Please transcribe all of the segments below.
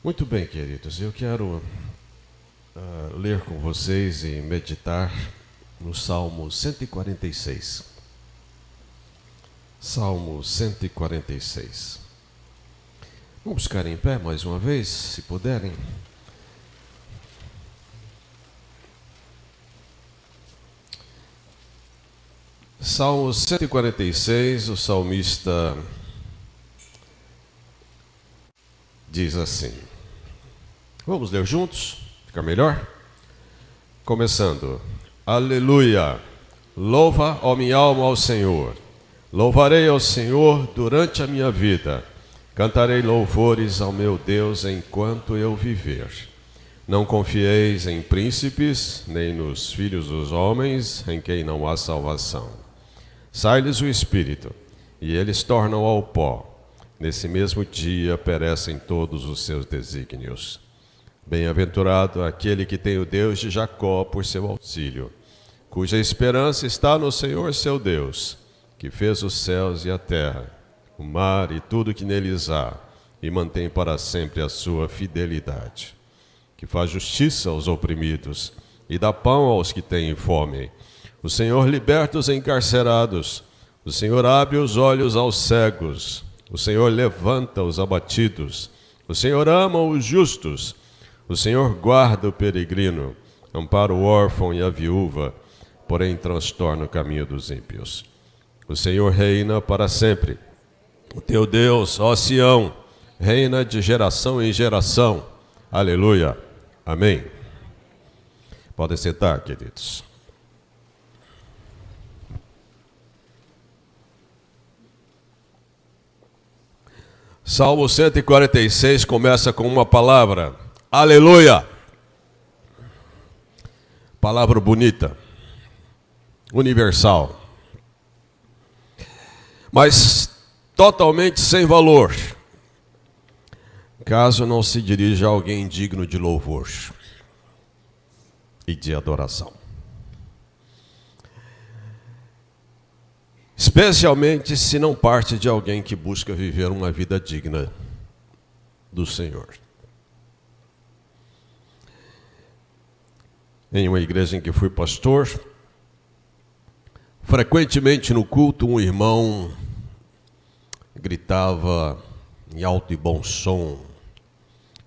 Muito bem, queridos, eu quero ler com vocês e meditar no Salmo 146. Salmo 146. Vamos ficar em pé mais uma vez, se puderem. Salmo 146, o salmista diz assim. Vamos ler juntos? Fica melhor? Começando. Aleluia! Louva, ó minha alma, ao Senhor. Louvarei ao Senhor durante a minha vida. Cantarei louvores ao meu Deus enquanto eu viver. Não confieis em príncipes, nem nos filhos dos homens, em quem não há salvação. Sai-lhes o espírito, e eles tornam ao pó. Nesse mesmo dia perecem todos os seus desígnios. Bem-aventurado aquele que tem o Deus de Jacó por seu auxílio, cuja esperança está no Senhor seu Deus, que fez os céus e a terra, o mar e tudo que neles há, e mantém para sempre a sua fidelidade, que faz justiça aos oprimidos e dá pão aos que têm fome. O Senhor liberta os encarcerados, o Senhor abre os olhos aos cegos, o Senhor levanta os abatidos, o Senhor ama os justos, o Senhor guarda o peregrino, ampara o órfão e a viúva, porém transtorna o caminho dos ímpios. O Senhor reina para sempre. O teu Deus, ó Sião, reina de geração em geração. Aleluia. Amém. Podem sentar, queridos. Salmo 146 começa com uma palavra. Aleluia! Palavra bonita, universal, mas totalmente sem valor, caso não se dirija a alguém digno de louvor e de adoração. Especialmente se não parte de alguém que busca viver uma vida digna do Senhor. Em uma igreja em que fui pastor, frequentemente no culto um irmão gritava em alto e bom som,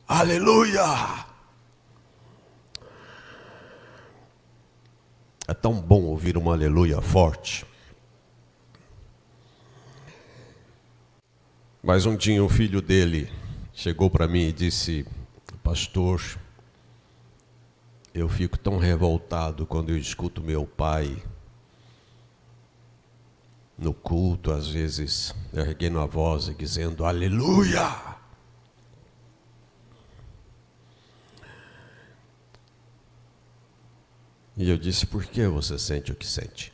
aleluia! É tão bom ouvir uma aleluia forte. Mas um dia um filho dele chegou para mim e disse, pastor, eu fico tão revoltado quando eu escuto meu pai no culto, às vezes erguendo a voz e dizendo aleluia. E eu disse, por que você sente o que sente?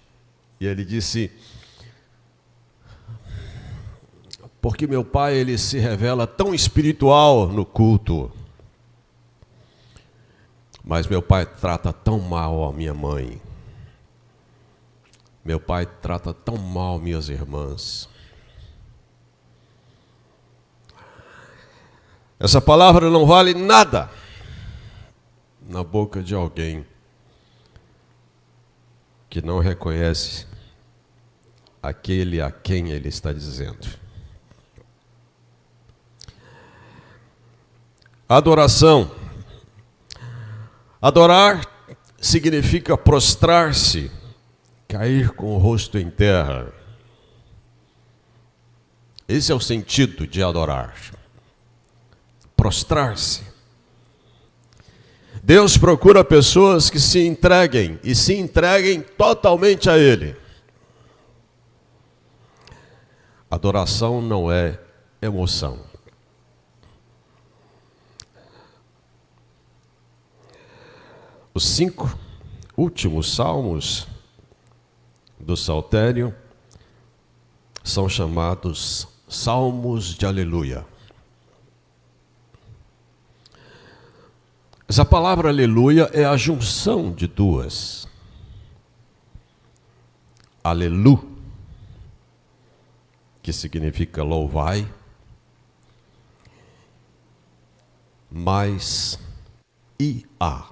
E ele disse, porque meu pai ele se revela tão espiritual no culto, mas meu pai trata tão mal a minha mãe. Meu pai trata tão mal minhas irmãs. Essa palavra não vale nada na boca de alguém que não reconhece aquele a quem ele está dizendo. Adoração. Adorar significa prostrar-se, cair com o rosto em terra. Esse é o sentido de adorar. Prostrar-se. Deus procura pessoas que se entreguem e se entreguem totalmente a Ele. Adoração não é emoção. Os 5 últimos salmos do Saltério são chamados salmos de aleluia. Essa palavra aleluia é a junção de duas. Alelu, que significa louvai, mais IA.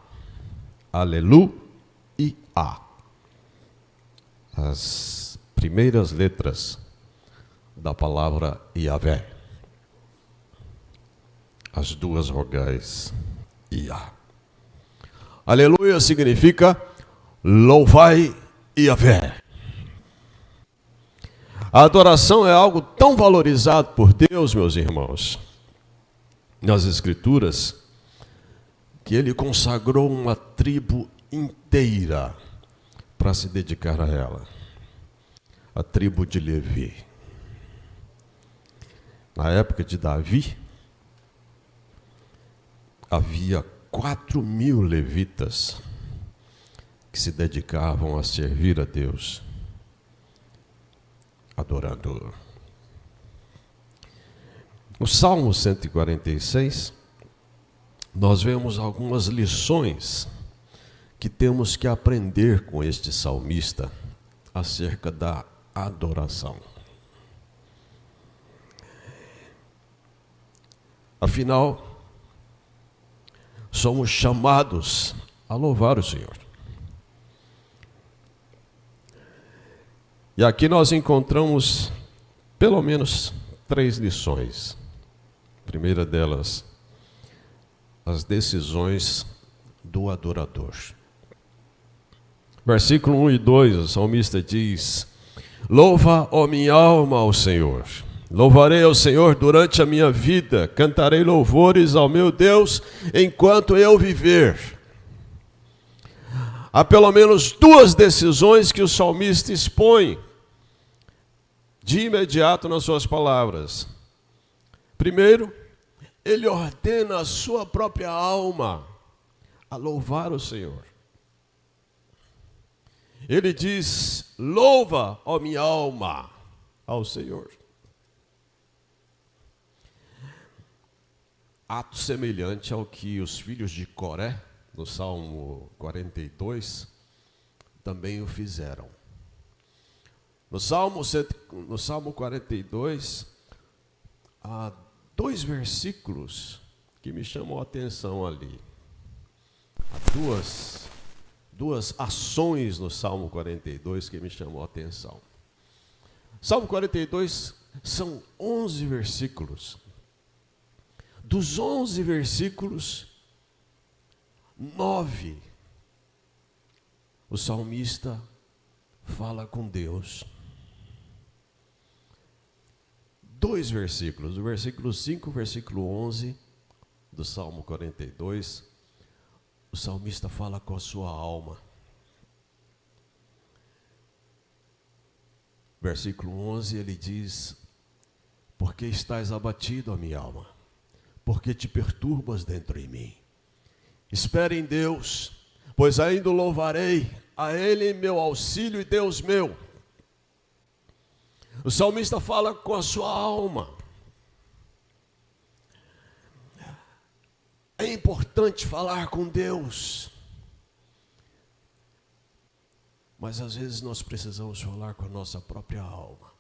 Aleluia. As primeiras letras da palavra Yahvé. As duas vogais Iá. Aleluia significa louvai Yahvé. A adoração é algo tão valorizado por Deus, meus irmãos, nas Escrituras, que Ele consagrou uma tribo inteira para se dedicar a ela. A tribo de Levi. Na época de Davi, havia 4.000 levitas que se dedicavam a servir a Deus, adorando. No Salmo 146, nós vemos algumas lições que temos que aprender com este salmista acerca da adoração. Afinal, somos chamados a louvar o Senhor. E aqui nós encontramos pelo menos 3 lições. A primeira delas, as decisões do adorador. Versículo 1 e 2, o salmista diz: louva, ó minha alma, ao Senhor. Louvarei ao Senhor durante a minha vida, cantarei louvores ao meu Deus enquanto eu viver. Há pelo menos 2 decisões que o salmista expõe de imediato nas suas palavras. Primeiro, ele ordena a sua própria alma a louvar o Senhor. Ele diz: louva, ó minha alma, ao Senhor. Ato semelhante ao que os filhos de Coré, no Salmo 42, também o fizeram. No Salmo 42, há 2 versículos que me chamam a atenção ali. Há duas ações no Salmo 42 que me chamam a atenção. Salmo 42 são 11 versículos. Dos 11 versículos, 9, o salmista fala com Deus. 2 versículos, o versículo 5 e o versículo 11 do Salmo 42, o salmista fala com a sua alma. Versículo 11, ele diz: por que estás abatido, a minha alma? Por que te perturbas dentro de mim? Espere em Deus, pois ainda o louvarei, a Ele meu auxílio e Deus meu. O salmista fala com a sua alma. É importante falar com Deus, mas às vezes nós precisamos falar com a nossa própria alma.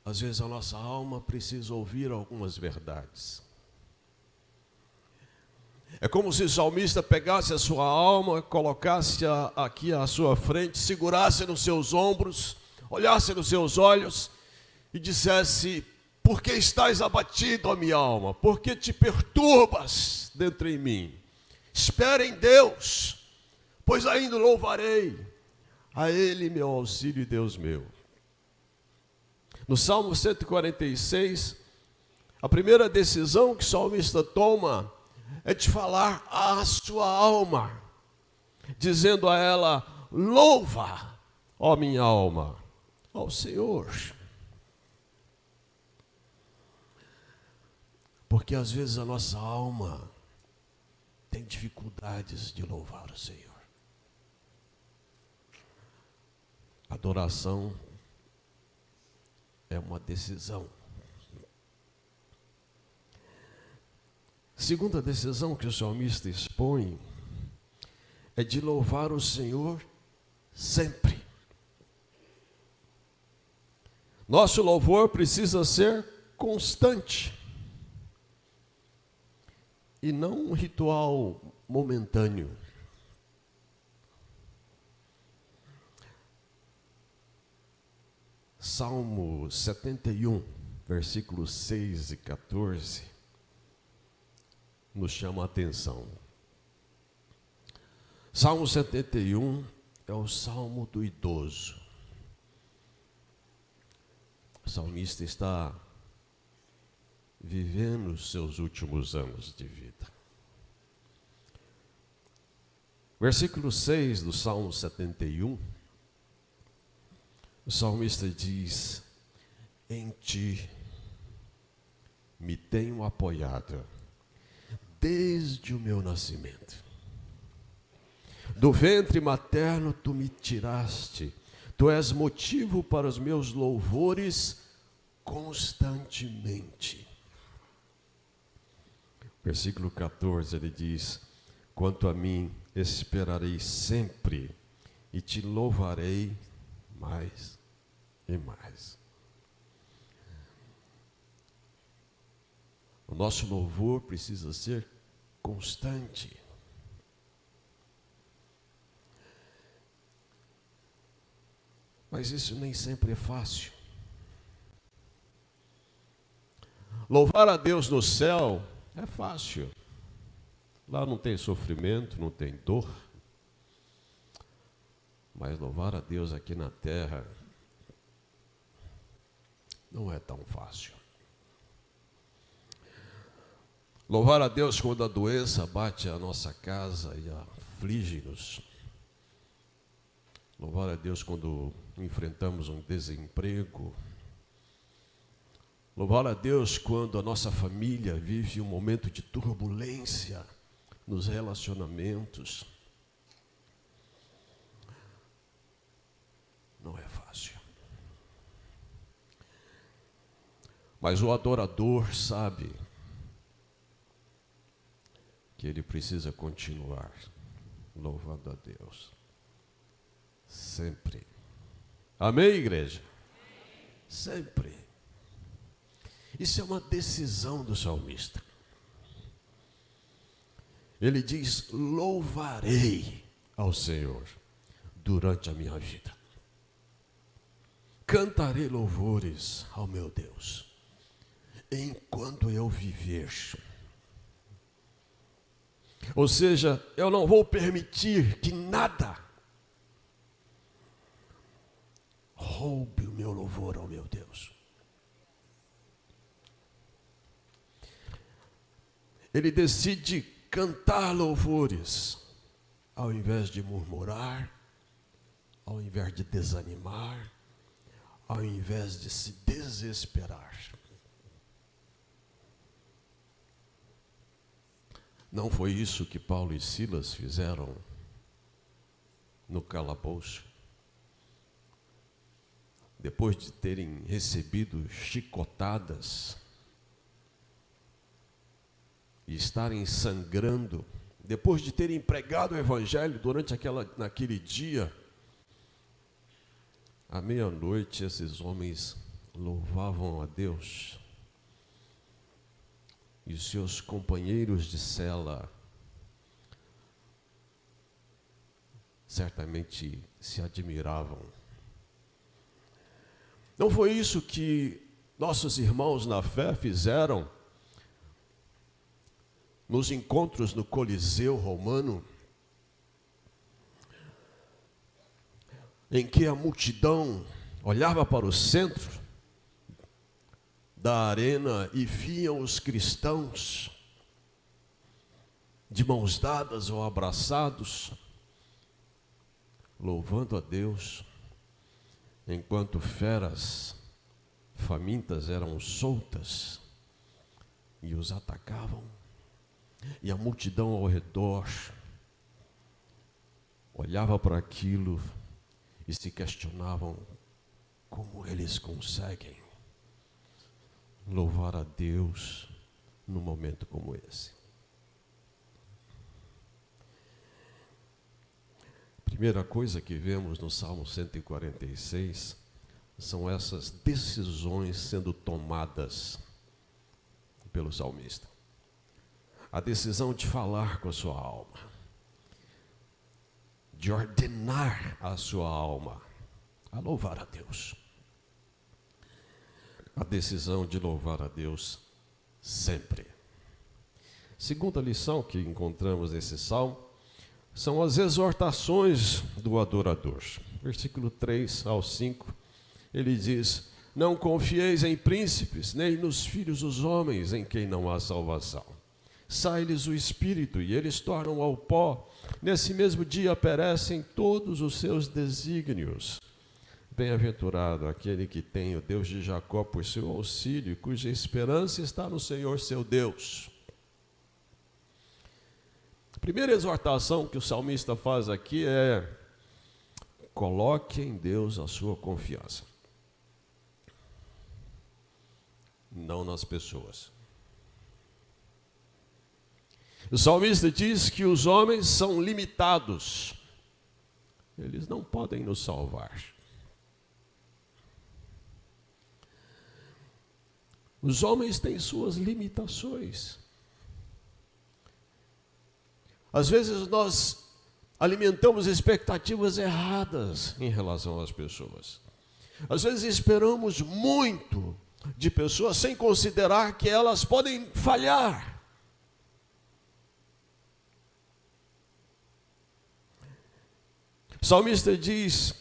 Às vezes a nossa alma precisa ouvir algumas verdades. É como se o salmista pegasse a sua alma, colocasse aqui à sua frente, segurasse nos seus ombros, olhasse nos seus olhos e dissesse: por que estás abatido, ó minha alma? Por que te perturbas dentro em mim? Espera em Deus, pois ainda louvarei, a Ele meu auxílio e Deus meu. No Salmo 146, a primeira decisão que o salmista toma é de falar à sua alma, dizendo a ela: louva, ó minha alma, ao Senhor. Porque às vezes a nossa alma tem dificuldades de louvar o Senhor. Adoração é uma decisão. Segunda decisão que o salmista expõe é de louvar o Senhor sempre. Nosso louvor precisa ser constante. e não um ritual momentâneo. Salmo 71, versículos 6 e 14, nos chama a atenção. Salmo 71 é o salmo do idoso. O salmista está vivendo os seus últimos anos de vida. Versículo 6 do Salmo 71, o salmista diz: em ti me tenho apoiado desde o meu nascimento. Do ventre materno tu me tiraste, tu és motivo para os meus louvores constantemente. Versículo 14, ele diz: quanto a mim, esperarei sempre e te louvarei mais e mais. O nosso louvor precisa ser constante. Mas isso nem sempre é fácil. Louvar a Deus no céu é fácil. Lá não tem sofrimento, não tem dor. Mas louvar a Deus aqui na terra não é tão fácil. Louvar a Deus quando a doença bate a nossa casa e aflige-nos. Louvar a Deus quando enfrentamos um desemprego. Louvar a Deus quando a nossa família vive um momento de turbulência nos relacionamentos. Não é fácil. Mas o adorador sabe que ele precisa continuar louvando a Deus. Sempre. Amém, igreja? Sempre. Isso é uma decisão do salmista. Ele diz: louvarei ao Senhor durante a minha vida. Cantarei louvores ao meu Deus enquanto eu viver. Ou seja, eu não vou permitir que nada roube o meu louvor ao meu Deus. Ele decide cantar louvores, ao invés de murmurar, ao invés de desanimar, ao invés de se desesperar. Não foi isso que Paulo e Silas fizeram no calabouço? Depois de terem recebido chicotadas e estarem sangrando, depois de terem pregado o evangelho durante naquele dia, à meia-noite esses homens louvavam a Deus. E os seus companheiros de cela certamente se admiravam. Não foi isso que nossos irmãos na fé fizeram nos encontros no Coliseu Romano, em que a multidão olhava para o centro da arena e viam os cristãos de mãos dadas ou abraçados, louvando a Deus, enquanto feras famintas eram soltas e os atacavam, e a multidão ao redor olhava para aquilo e se questionavam como eles conseguem louvar a Deus num momento como esse. Primeira coisa que vemos no Salmo 146 são essas decisões sendo tomadas pelo salmista. a decisão de falar com a sua alma, de ordenar a sua alma a louvar a Deus. A decisão de louvar a Deus sempre. Segunda lição que encontramos nesse salmo são as exortações do adorador. Versículo 3 ao 5, ele diz: não confieis em príncipes, nem nos filhos dos homens, em quem não há salvação. Sai-lhes o espírito, e eles tornam ao pó. Nesse mesmo dia perecem todos os seus desígnios. Bem-aventurado aquele que tem o Deus de Jacó por seu auxílio, cuja esperança está no Senhor seu Deus. A primeira exortação que o salmista faz aqui é: coloque em Deus a sua confiança, não nas pessoas. O salmista diz que os homens são limitados, eles não podem nos salvar. Os homens têm suas limitações. Às vezes nós alimentamos expectativas erradas em relação às pessoas. Às vezes esperamos muito de pessoas sem considerar que elas podem falhar. O salmista diz: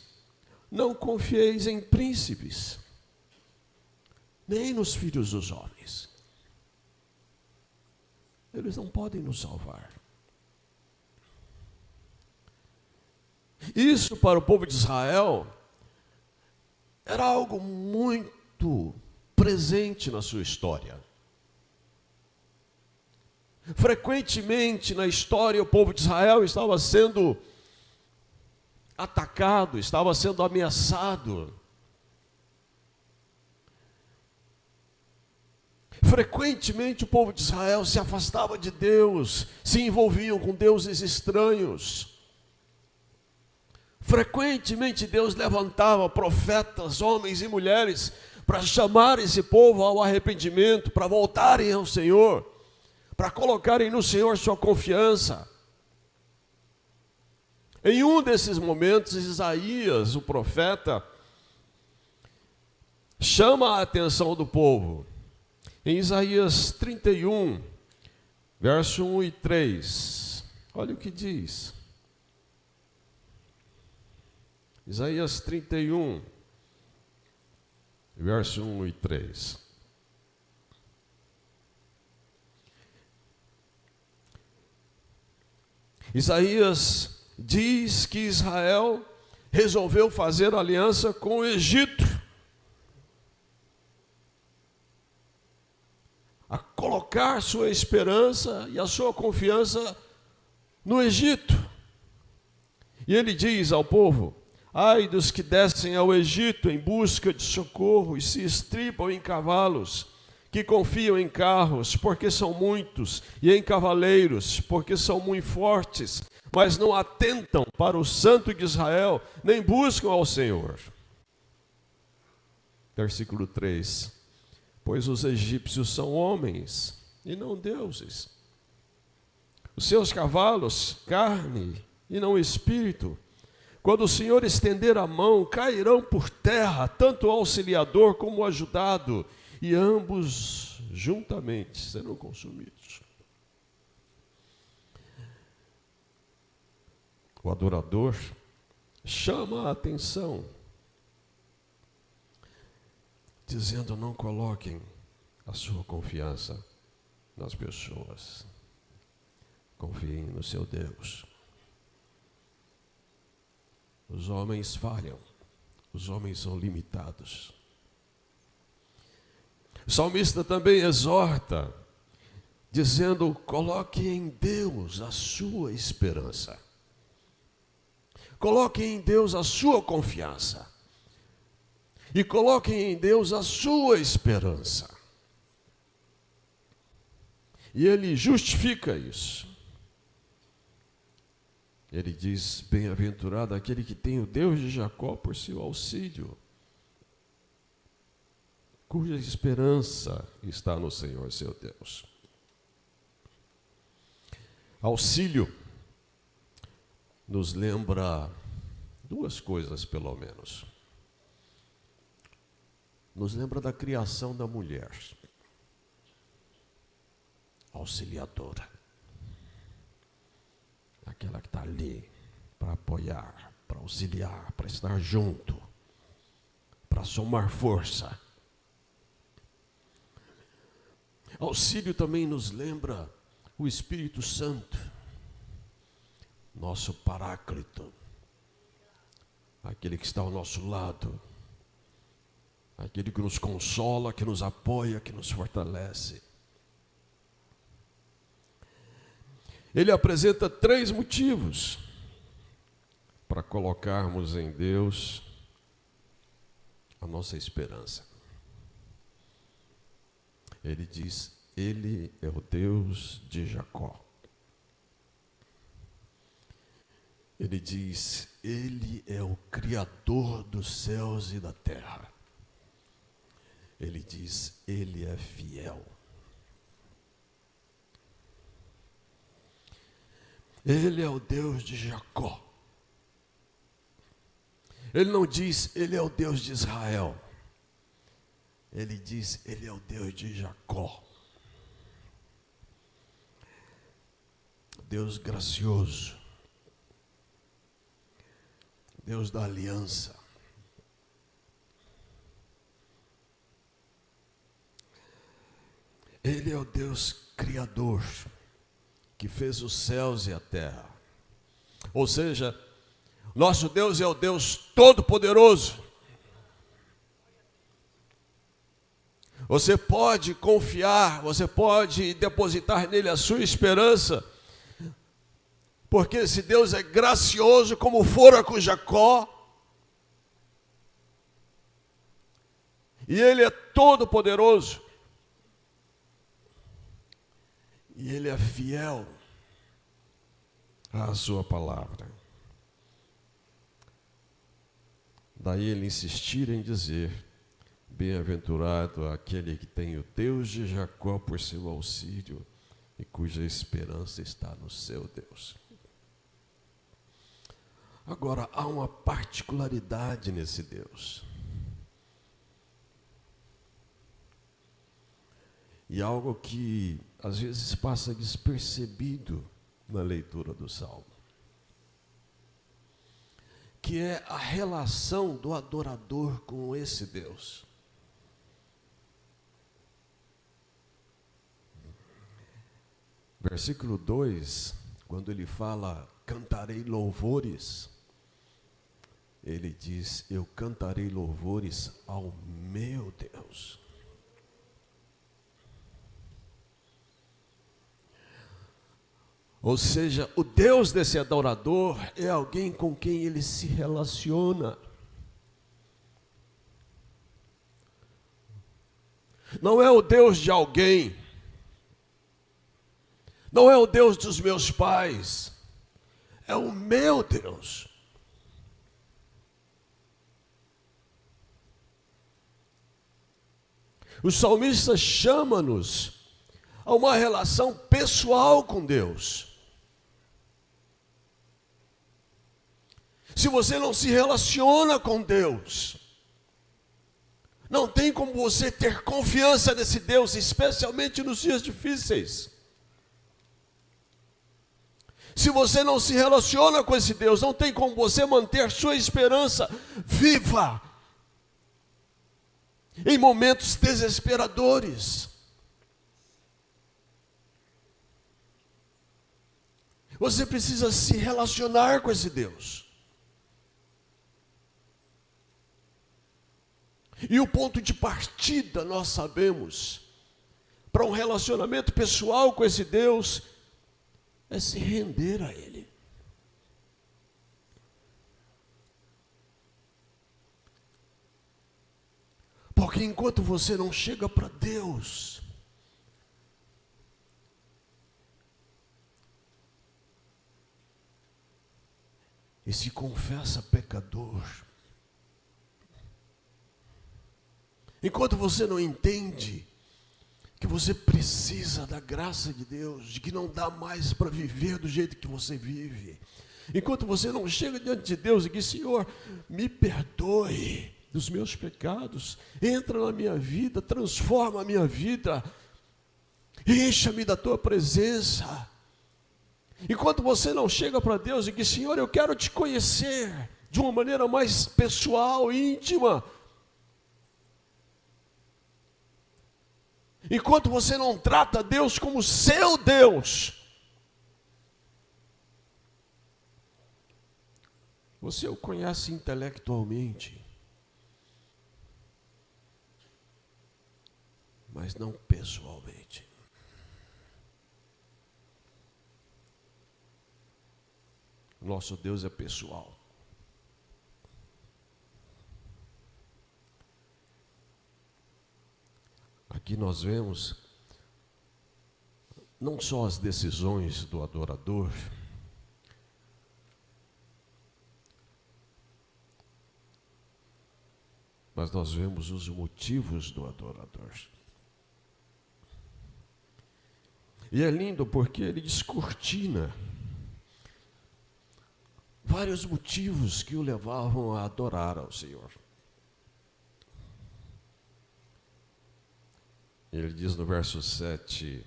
não confieis em príncipes, nem nos filhos dos homens. Eles não podem nos salvar. Isso para o povo de Israel era algo muito presente na sua história. Frequentemente na história o povo de Israel estava sendo atacado, estava sendo ameaçado. Frequentemente o povo de Israel se afastava de Deus, se envolviam com deuses estranhos. Frequentemente Deus levantava profetas, homens e mulheres, para chamar esse povo ao arrependimento, para voltarem ao Senhor, para colocarem no Senhor sua confiança. Em um desses momentos, Isaías, o profeta, chama a atenção do povo. Em Isaías 31, verso 1 e 3, olha o que diz. Isaías 31, verso 1 e 3. Isaías diz que Israel resolveu fazer aliança com o Egito, a colocar sua esperança e a sua confiança no Egito. E ele diz ao povo: ai dos que descem ao Egito em busca de socorro e se estribam em cavalos, que confiam em carros, porque são muitos, e em cavaleiros, porque são muito fortes, mas não atentam para o Santo de Israel, nem buscam ao Senhor. Versículo 3. Pois os egípcios são homens e não deuses. Os seus cavalos, carne e não espírito. Quando o Senhor estender a mão, cairão por terra, tanto o auxiliador como o ajudado, e ambos juntamente serão consumidos. O adorador chama a atenção, dizendo: não coloquem a sua confiança nas pessoas, confiem no seu Deus. Os homens falham, os homens são limitados. O salmista também exorta, dizendo: coloque em Deus a sua esperança. Coloque em Deus a sua confiança. E coloque em Deus a sua esperança. E ele justifica isso. Ele diz: bem-aventurado aquele que tem o Deus de Jacó por seu auxílio, cuja esperança está no Senhor seu Deus. Auxílio nos lembra duas coisas, pelo menos. Nos lembra da criação da mulher, auxiliadora, aquela que está ali para apoiar, para auxiliar, para estar junto, para somar força. Auxílio também nos lembra o Espírito Santo, nosso Paráclito, aquele que está ao nosso lado, aquele que nos consola, que nos apoia, que nos fortalece. Ele apresenta 3 motivos para colocarmos em Deus a nossa esperança. Ele diz: Ele é o Deus de Jacó. Ele diz: Ele é o Criador dos céus e da terra. Ele diz: Ele é fiel. Ele é o Deus de Jacó. Ele não diz: Ele é o Deus de Israel. Ele diz: Ele é o Deus de Jacó. Deus gracioso. Deus da aliança. Ele é o Deus criador, que fez os céus e a terra. Ou seja, nosso Deus é o Deus todo-poderoso. Você pode confiar, você pode depositar nele a sua esperança, porque esse Deus é gracioso, como fora com Jacó, e ele é todo-poderoso, e ele é fiel à sua palavra. Daí ele insistir em dizer: bem-aventurado aquele que tem o Deus de Jacó por seu auxílio e cuja esperança está no seu Deus. Agora, há uma particularidade nesse Deus. E algo que às vezes passa despercebido na leitura do Salmo, que é a relação do adorador com esse Deus. Versículo 2, quando ele fala: cantarei louvores, ele diz: eu cantarei louvores ao meu Deus. Ou seja, o Deus desse adorador é alguém com quem ele se relaciona. Não é o Deus de alguém, não é o Deus dos meus pais, é o meu Deus. O salmista chama-nos a uma relação pessoal com Deus. Se você não se relaciona com Deus, não tem como você ter confiança nesse Deus, especialmente nos dias difíceis. Se você não se relaciona com esse Deus, não tem como você manter sua esperança viva em momentos desesperadores. Você precisa se relacionar com esse Deus. E o ponto de partida, nós sabemos, para um relacionamento pessoal com esse Deus, é se render a Ele. Porque enquanto você não chega para Deus, e se confessa pecador, enquanto você não entende que você precisa da graça de Deus, de que não dá mais para viver do jeito que você vive. Enquanto você não chega diante de Deus e diz: Senhor, me perdoe dos meus pecados, entra na minha vida, transforma a minha vida, encha-me da tua presença. Enquanto você não chega para Deus e diz: Senhor, eu quero te conhecer de uma maneira mais pessoal, íntima. Enquanto você não trata Deus como seu Deus, você o conhece intelectualmente, mas não pessoalmente. Nosso Deus é pessoal. Aqui nós vemos não só as decisões do adorador, mas nós vemos os motivos do adorador. E é lindo porque ele descortina vários motivos que o levavam a adorar ao Senhor. Ele diz no verso 7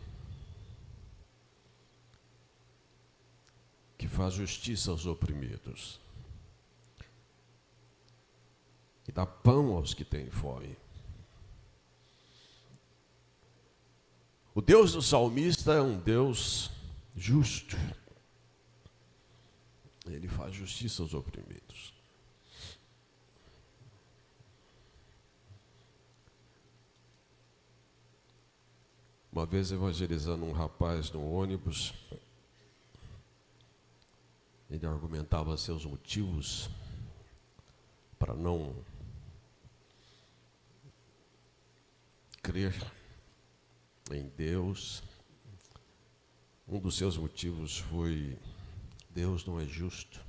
que faz justiça aos oprimidos e dá pão aos que têm fome. O Deus do salmista é um Deus justo. Ele faz justiça aos oprimidos. Uma vez evangelizando um rapaz no ônibus, ele argumentava seus motivos para não crer em Deus. Um dos seus motivos foi: Deus não é justo.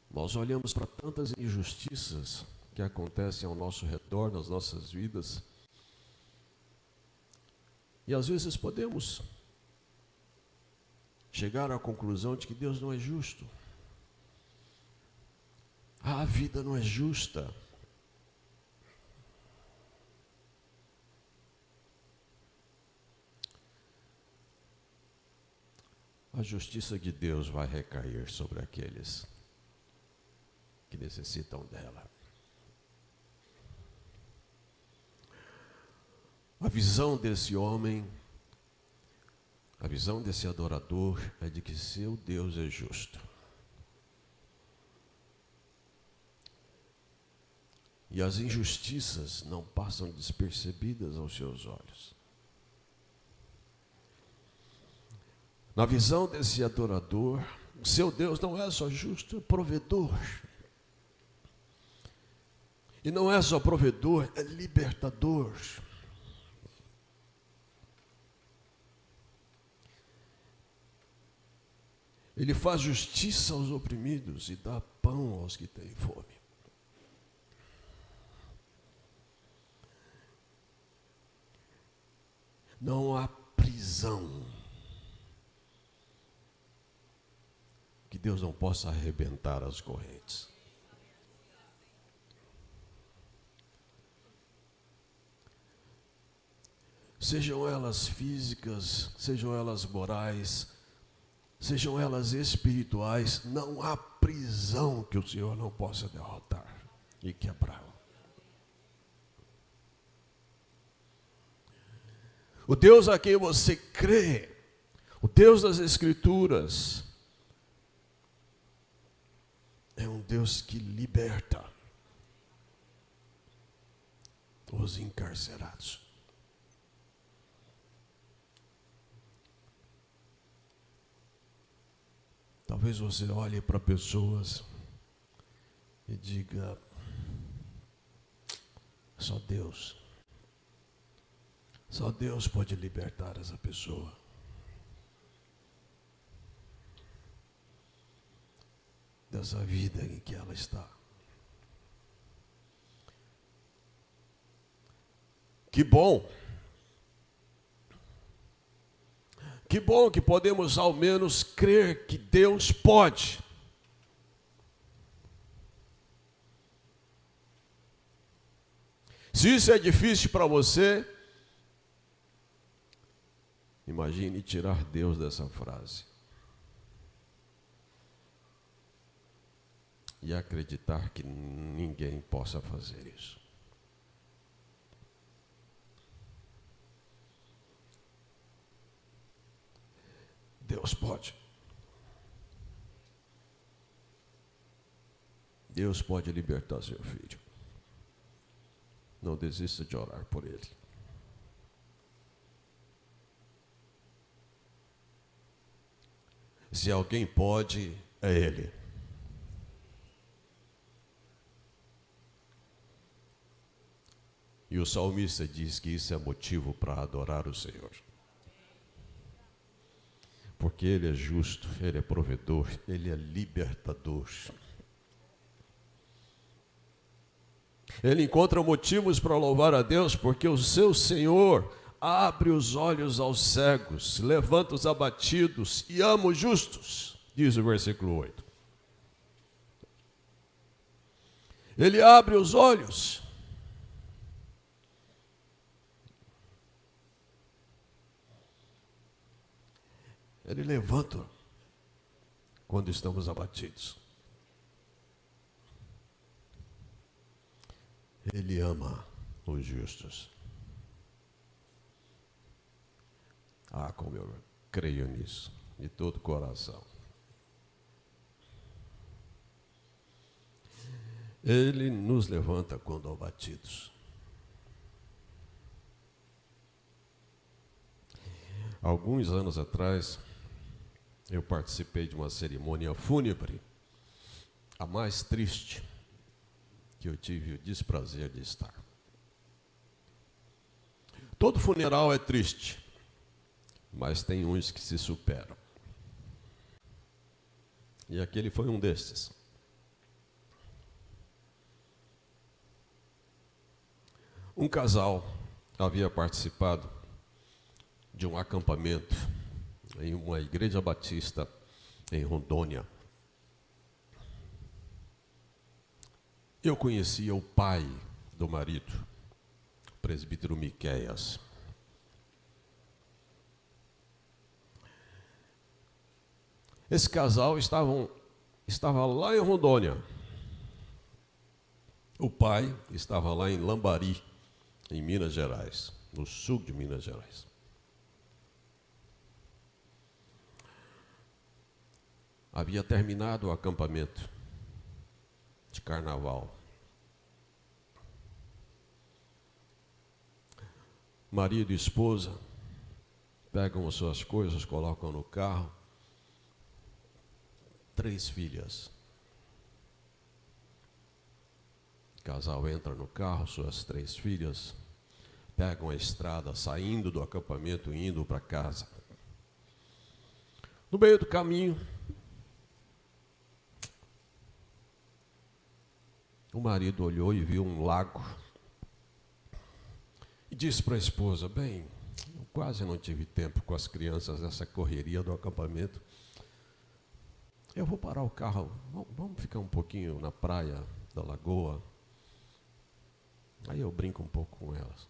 Nós olhamos para tantas injustiças que acontecem ao nosso redor, nas nossas vidas, e às vezes podemos chegar à conclusão de que Deus não é justo. A vida não é justa. A justiça de Deus vai recair sobre aqueles que necessitam dela. A visão desse homem, a visão desse adorador é de que seu Deus é justo. E as injustiças não passam despercebidas aos seus olhos. Na visão desse adorador, o seu Deus não é só justo, é provedor. E não é só provedor, é libertador. Ele faz justiça aos oprimidos e dá pão aos que têm fome. Não há prisão que Deus não possa arrebentar as correntes. Sejam elas físicas, sejam elas morais, sejam elas espirituais, não há prisão que o Senhor não possa derrotar e quebrar. O Deus a quem você crê, o Deus das Escrituras, é um Deus que liberta os encarcerados. Talvez você olhe para pessoas e diga: só Deus pode libertar essa pessoa. Dessa vida em que ela está. Que bom! Que bom que podemos ao menos crer que Deus pode. Se isso é difícil para você, imagine tirar Deus dessa frase. E acreditar que ninguém possa fazer isso. Deus pode. Deus pode libertar seu filho. Não desista de orar por ele. Se alguém pode, é ele. E o salmista diz que isso é motivo para adorar o Senhor. Porque Ele é justo, Ele é provedor, Ele é libertador. Ele encontra motivos para louvar a Deus, porque o seu Senhor abre os olhos aos cegos, levanta os abatidos e ama os justos, diz o versículo 8. Ele abre os olhos. Ele levanta quando estamos abatidos. Ele ama os justos. Ah, como eu creio nisso, de todo o coração. Ele nos levanta quando abatidos. Alguns anos atrás, eu participei de uma cerimônia fúnebre, a mais triste que eu tive o desprazer de estar. Todo funeral é triste, mas tem uns que se superam. E aquele foi um desses. Um casal havia participado de um acampamento em uma igreja batista em Rondônia. Eu conhecia o pai do marido, o presbítero Miqueias. Esse casal estava lá em Rondônia. O pai estava lá em Lambari, em Minas Gerais, no sul de Minas Gerais. Havia terminado o acampamento de carnaval. Marido e esposa pegam as suas coisas, colocam no carro. 3 filhas. O casal entra no carro, suas 3 filhas pegam a estrada, saindo do acampamento, indo para casa. No meio do caminho, o marido olhou e viu um lago e disse para a esposa: bem, eu quase não tive tempo com as crianças nessa correria do acampamento. Eu vou parar o carro, vamos ficar um pouquinho na praia da lagoa. Aí eu brinco um pouco com elas.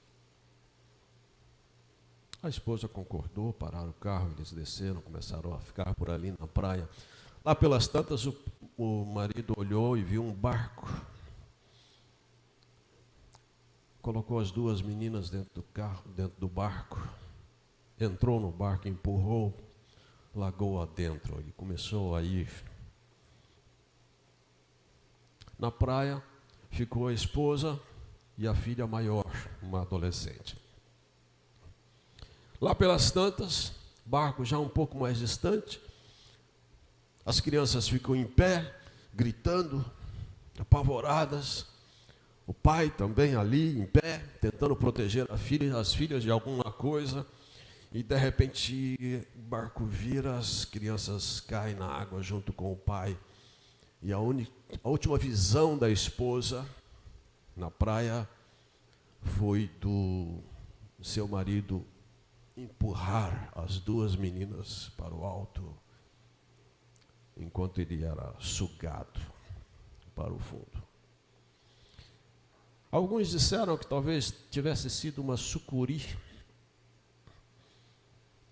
A esposa concordou, pararam o carro, eles desceram, começaram a ficar por ali na praia. Lá pelas tantas, o marido olhou e viu um barco. Colocou as 2 meninas dentro do carro, dentro do barco. Entrou no barco, empurrou, lagoa dentro e começou a ir. Na praia ficou a esposa e a filha maior, uma adolescente. Lá pelas tantas, barco já um pouco mais distante, as crianças ficam em pé, gritando, apavoradas. O pai também ali em pé, tentando proteger as filhas de alguma coisa. E de repente o barco vira, as crianças caem na água junto com o pai. E a última visão da esposa na praia foi do seu marido empurrar as duas meninas para o alto, enquanto ele era sugado para o fundo. Alguns disseram que talvez tivesse sido uma sucuri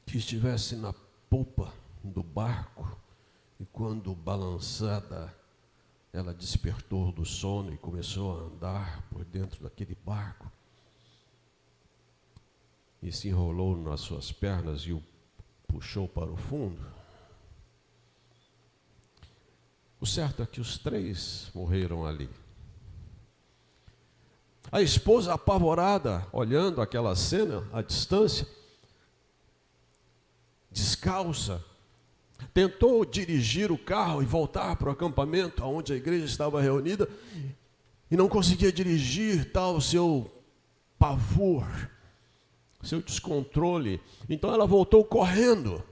que estivesse na polpa do barco e, quando balançada, ela despertou do sono e começou a andar por dentro daquele barco e se enrolou nas suas pernas e o puxou para o fundo. O certo é que os três morreram ali. A esposa, apavorada, olhando aquela cena à distância, descalça, tentou dirigir o carro e voltar para o acampamento onde a igreja estava reunida e não conseguia dirigir, tal o seu pavor, seu descontrole. Então ela voltou correndo.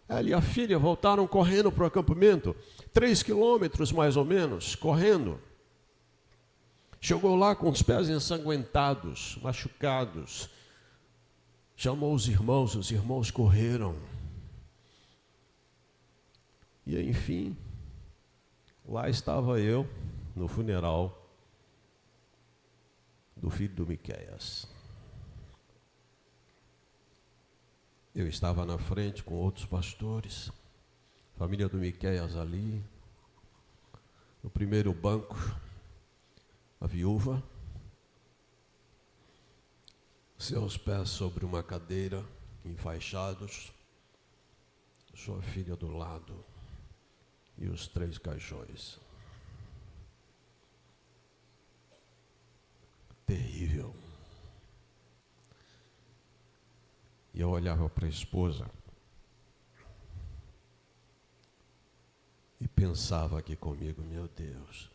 Ela e a filha voltaram correndo para o acampamento, 3 quilômetros mais ou menos, correndo. Chegou lá com os pés ensanguentados, machucados. Chamou os irmãos correram. E enfim, lá estava eu, no funeral do filho do Miqueias. Eu estava na frente com outros pastores, família do Miqueias ali, no primeiro banco, a viúva, seus pés sobre uma cadeira, enfaixados, sua filha do lado e os 3 caixões. Terrível. E eu olhava para a esposa e pensava aqui comigo, meu Deus,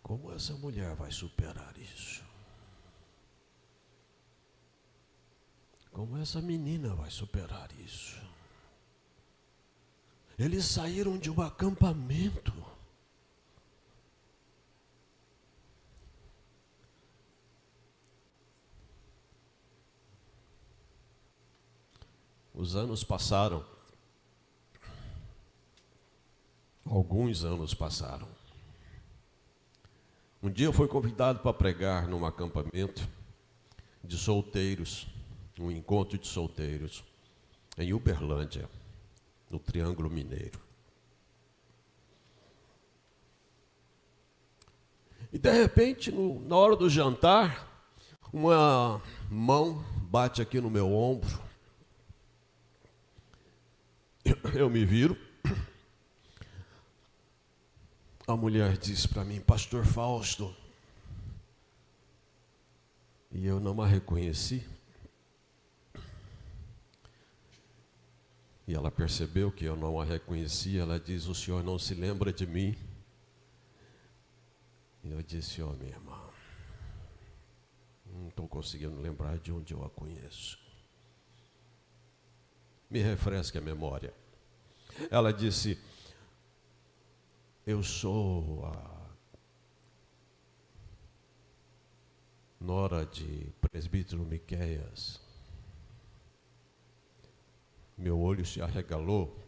como essa mulher vai superar isso? Como essa menina vai superar isso? Eles saíram de um acampamento. Os anos passaram. Alguns anos passaram. Um dia eu fui convidado para pregar num acampamento de solteiros, um encontro de solteiros, em Uberlândia, no Triângulo Mineiro. E de repente, na hora do jantar, uma mão bate aqui no meu ombro. Eu me viro. A mulher disse para mim, Pastor Fausto. E eu não a reconheci. E ela percebeu que eu não a reconheci. Ela diz, o senhor não se lembra de mim? E eu disse, minha irmã, não estou conseguindo lembrar de onde eu a conheço. Me refresque a memória. Ela disse, eu sou a nora de presbítero Miqueias. Meu olho se arregalou.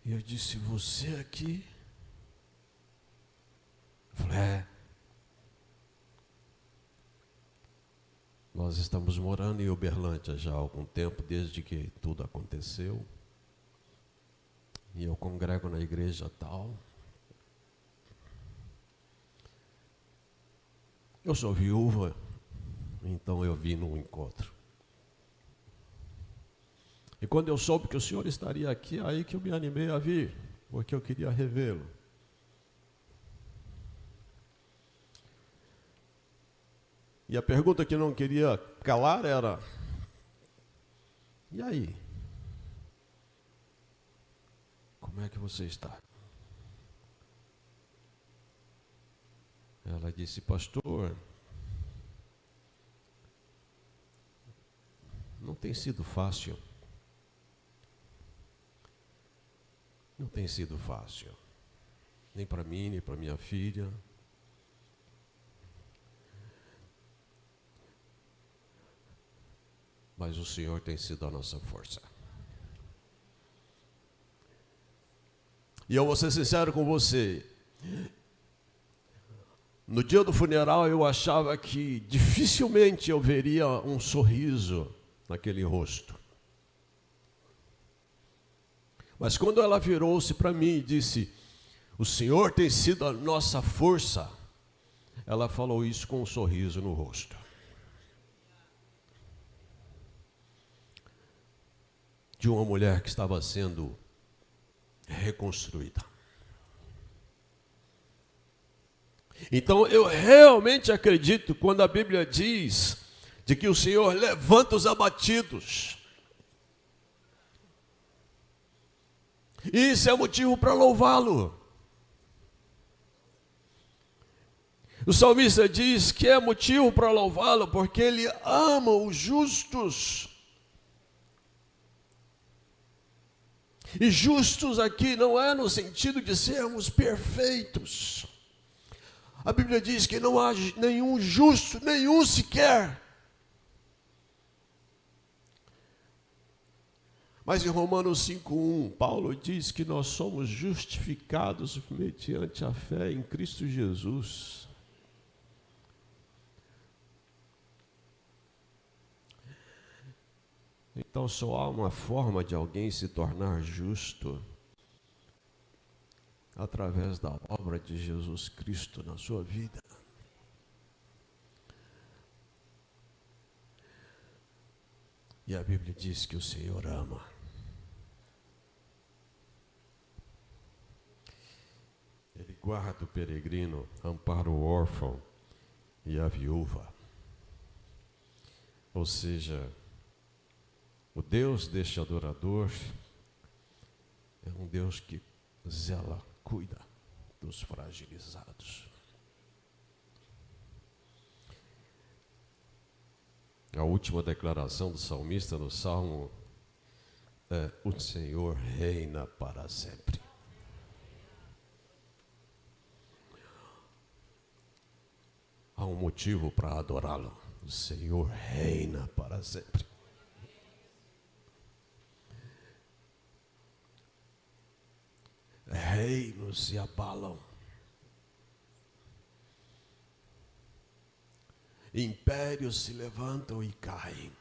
E eu disse, você aqui? Eu falei, Nós estamos morando em Uberlândia já há algum tempo, desde que tudo aconteceu. E eu congrego na igreja tal. Eu sou viúva, então eu vim num encontro. E quando eu soube que o senhor estaria aqui, aí que eu me animei a vir, porque eu queria revê-lo. E a pergunta que eu não queria calar era, e aí? Como é que você está? Ela disse, pastor, não tem sido fácil. Não tem sido fácil, nem para mim, nem para minha filha. Mas o Senhor tem sido a nossa força. E eu vou ser sincero com você. No dia do funeral eu achava que dificilmente eu veria um sorriso naquele rosto. Mas quando ela virou-se para mim e disse: "O Senhor tem sido a nossa força", ela falou isso com um sorriso no rosto. De uma mulher que estava sendo reconstruída. Então eu realmente acredito quando a Bíblia diz de que o Senhor levanta os abatidos. E isso é motivo para louvá-lo. O salmista diz que é motivo para louvá-lo porque ele ama os justos. E justos aqui não é no sentido de sermos perfeitos. A Bíblia diz que não há nenhum justo, nenhum sequer. Mas em Romanos 5:1, Paulo diz que nós somos justificados mediante a fé em Cristo Jesus. Então só há uma forma de alguém se tornar justo através da obra de Jesus Cristo na sua vida. E a Bíblia diz que o Senhor ama. Ele guarda o peregrino, ampara o órfão e a viúva. Ou seja, o Deus deste adorador é um Deus que zela, cuida dos fragilizados. A última declaração do salmista no Salmo é: o Senhor reina para sempre. Há um motivo para adorá-lo. O Senhor reina para sempre. Reinos se abalam. Impérios se levantam e caem.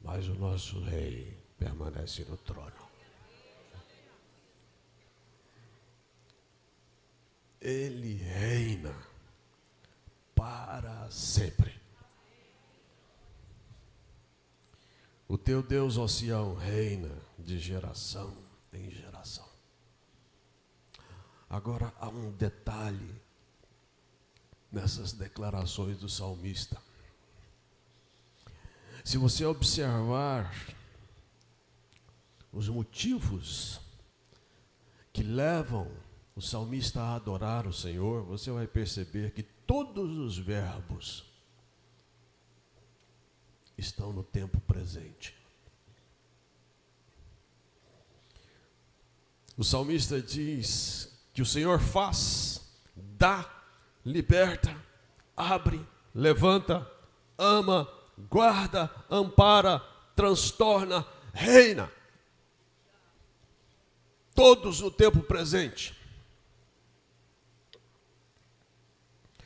Mas o nosso rei permanece no trono. Ele reina para sempre. O teu Deus, ó Sião, reina de geração em geração. Agora há um detalhe nessas declarações do salmista. Se você observar os motivos que levam o salmista a adorar o Senhor, você vai perceber que todos os verbos estão no tempo presente. O salmista diz que o Senhor faz, dá, liberta, abre, levanta, ama, guarda, ampara, transtorna, reina. Todos no tempo presente.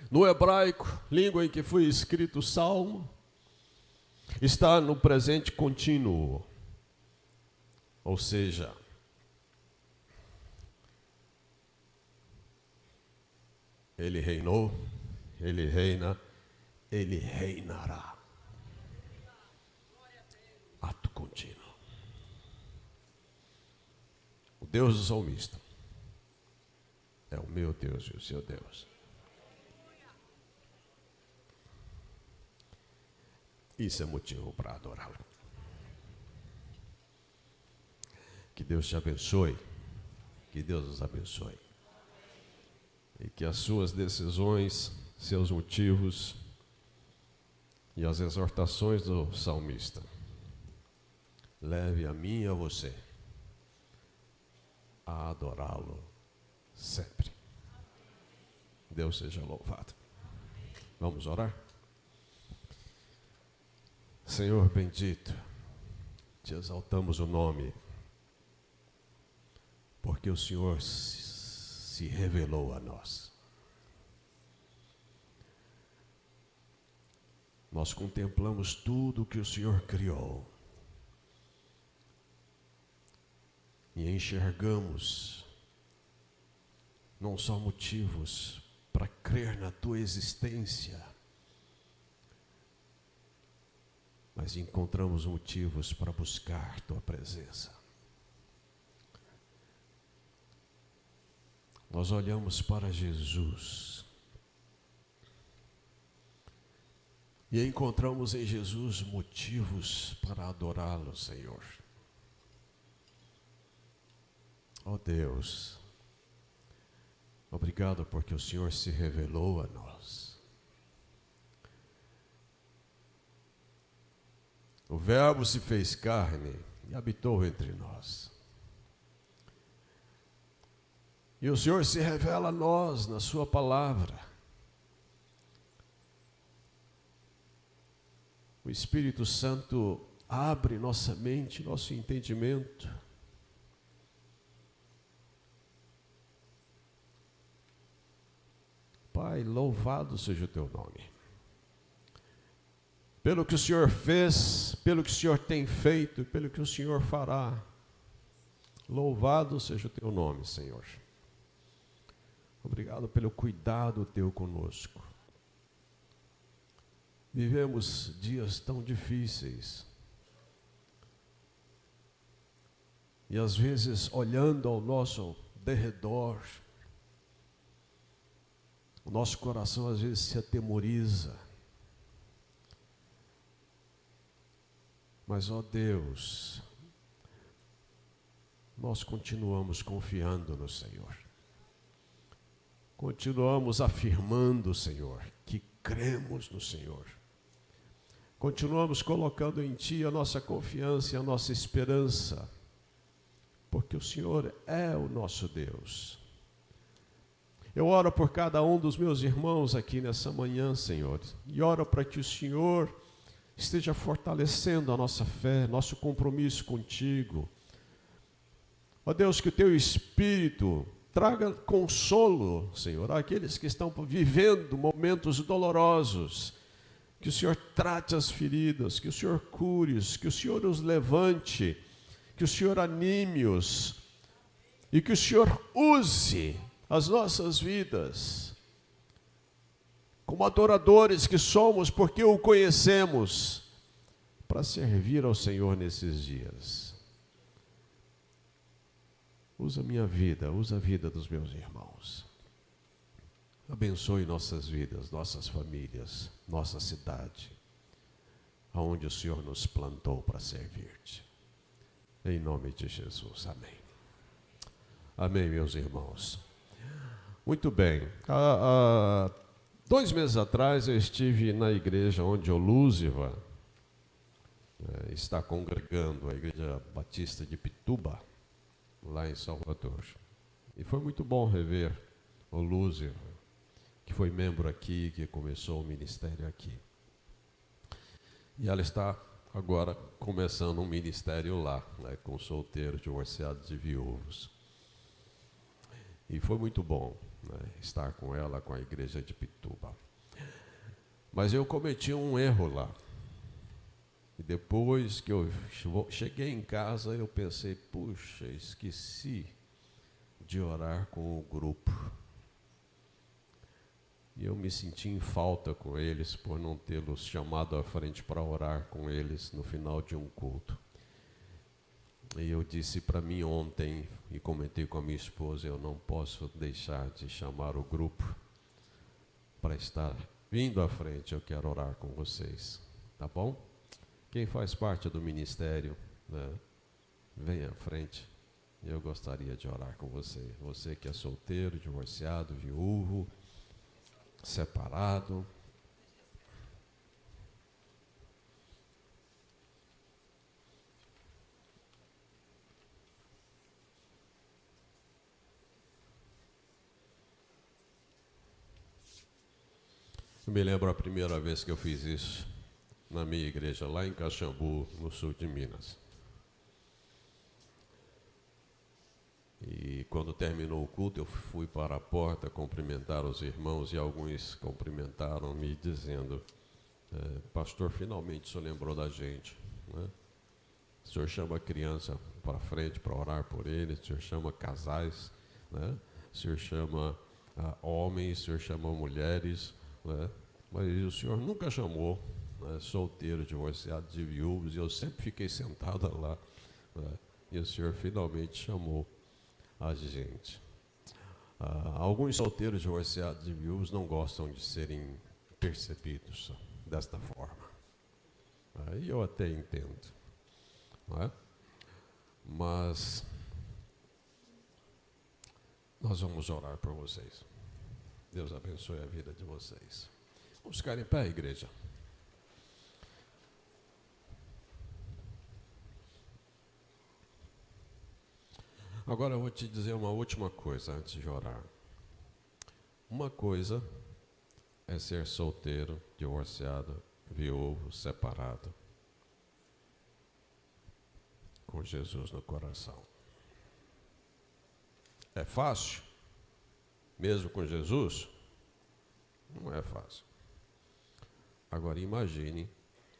No hebraico, língua em que foi escrito o Salmo, está no presente contínuo. Ou seja, ele reinou, ele reina, ele reinará. Ato contínuo. O Deus do salmista é o meu Deus e o seu Deus. Isso é motivo para adorá-lo. Que Deus te abençoe. Que Deus nos abençoe. E que as suas decisões, seus motivos e as exortações do salmista leve a mim e a você a adorá-lo sempre. Deus seja louvado. Vamos orar? Senhor bendito, te exaltamos o nome, porque o Senhor se revelou a nós. Nós contemplamos tudo o que o Senhor criou e enxergamos não só motivos para crer na tua existência, mas encontramos motivos para buscar tua presença. Nós olhamos para Jesus e encontramos em Jesus motivos para adorá-lo, Senhor. Ó Deus, obrigado porque o Senhor se revelou a nós. O Verbo se fez carne e habitou entre nós. E o Senhor se revela a nós na sua palavra. O Espírito Santo abre nossa mente, nosso entendimento. Pai, louvado seja o teu nome. Pelo que o Senhor fez, pelo que o Senhor tem feito, pelo que o Senhor fará. Louvado seja o teu nome, Senhor. Obrigado pelo cuidado teu conosco. Vivemos dias tão difíceis. E às vezes, olhando ao nosso derredor, o nosso coração às vezes se atemoriza. Mas, ó Deus, nós continuamos confiando no Senhor. Continuamos afirmando, Senhor, que cremos no Senhor. Continuamos colocando em Ti a nossa confiança e a nossa esperança, porque o Senhor é o nosso Deus. Eu oro por cada um dos meus irmãos aqui nessa manhã, Senhor, e oro para que o Senhor esteja fortalecendo a nossa fé, nosso compromisso contigo. Ó Deus, que o teu Espírito traga consolo, Senhor, àqueles que estão vivendo momentos dolorosos. Que o Senhor trate as feridas, que o Senhor cure-os, que o Senhor os levante, que o Senhor anime-os e que o Senhor use as nossas vidas como adoradores que somos, porque o conhecemos, para servir ao Senhor nesses dias. Usa a minha vida, usa a vida dos meus irmãos. Abençoe nossas vidas, nossas famílias, nossa cidade, aonde o Senhor nos plantou para servir-te. Em nome de Jesus, amém. Amém, meus irmãos. Muito bem. 2 meses atrás eu estive na igreja onde o Lúziva está congregando, a Igreja Batista de Pituba, lá em Salvador. E foi muito bom rever o Lúziva, que foi membro aqui, que começou o ministério aqui. E ela está agora começando um ministério lá, né, com solteiros, divorciados e viúvos. E foi muito bom, né, estar com ela, com a igreja de Pituba. Mas eu cometi um erro lá. E depois que eu cheguei em casa, eu pensei, puxa, esqueci de orar com o grupo. E eu me senti em falta com eles por não tê-los chamado à frente para orar com eles no final de um culto. E eu disse para mim ontem, e comentei com a minha esposa, eu não posso deixar de chamar o grupo para estar vindo à frente, eu quero orar com vocês, tá bom? Quem faz parte do ministério, né, vem à frente, eu gostaria de orar com você. Você que é solteiro, divorciado, viúvo, separado. Eu me lembro a primeira vez que eu fiz isso na minha igreja, lá em Caxambu, no sul de Minas. E quando terminou o culto, eu fui para a porta cumprimentar os irmãos e alguns cumprimentaram-me dizendo: pastor, finalmente o senhor lembrou da gente, né? O senhor chama a criança para frente para orar por eles, o senhor chama casais, né? O senhor chama homens, o senhor chama mulheres, né? Mas o senhor nunca chamou, né, solteiros, divorciados e viúvos, e eu sempre fiquei sentada lá, né? E o senhor finalmente chamou a gente. Alguns solteiros, divorciados e viúvos não gostam de serem percebidos desta forma. Aí eu até entendo, não é? Mas nós vamos orar por vocês. Deus abençoe a vida de vocês. Vamos ficar em pé, igreja. Agora eu vou te dizer uma última coisa antes de orar. Uma coisa é ser solteiro, divorciado, viúvo, separado, com Jesus no coração. É fácil? Mesmo com Jesus? Não é fácil. Agora imagine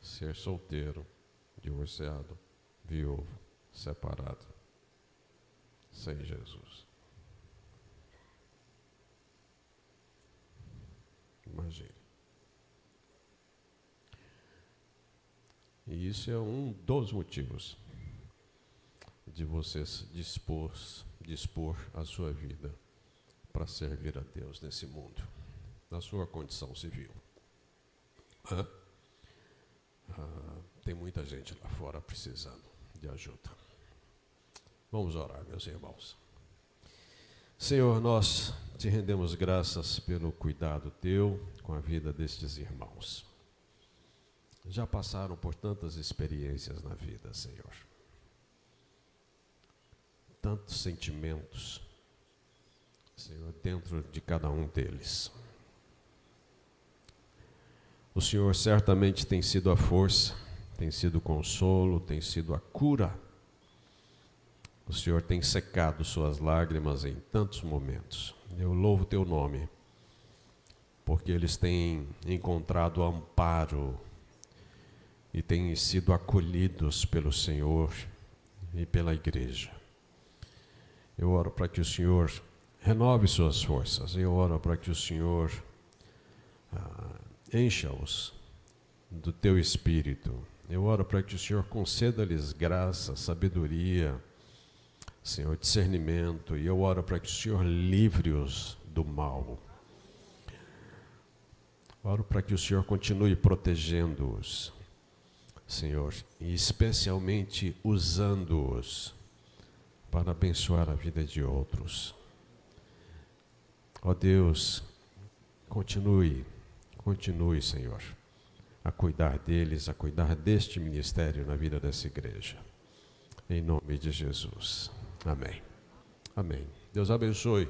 ser solteiro, divorciado, viúvo, separado, sem Jesus. Imagine. E isso é um dos motivos de você dispor a sua vida para servir a Deus nesse mundo, na sua condição civil. Tem muita gente lá fora precisando de ajuda. Vamos orar, meus irmãos. Senhor, nós te rendemos graças pelo cuidado teu com a vida destes irmãos. Já passaram por tantas experiências na vida, Senhor. Tantos sentimentos, Senhor, dentro de cada um deles. O Senhor certamente tem sido a força, tem sido o consolo, tem sido a cura. O Senhor tem secado suas lágrimas em tantos momentos. Eu louvo teu nome, porque eles têm encontrado amparo e têm sido acolhidos pelo Senhor e pela igreja. Eu oro para que o Senhor renove suas forças. Eu oro para que o Senhor encha-os do teu Espírito. Eu oro para que o Senhor conceda-lhes graça, sabedoria, Senhor, discernimento. E eu oro para que o Senhor livre-os do mal. Oro para que o Senhor continue protegendo-os, Senhor, e especialmente usando-os para abençoar a vida de outros. Ó Deus, continue, Senhor, a cuidar deles, a cuidar deste ministério na vida dessa igreja. Em nome de Jesus. Amém. Amém. Deus abençoe.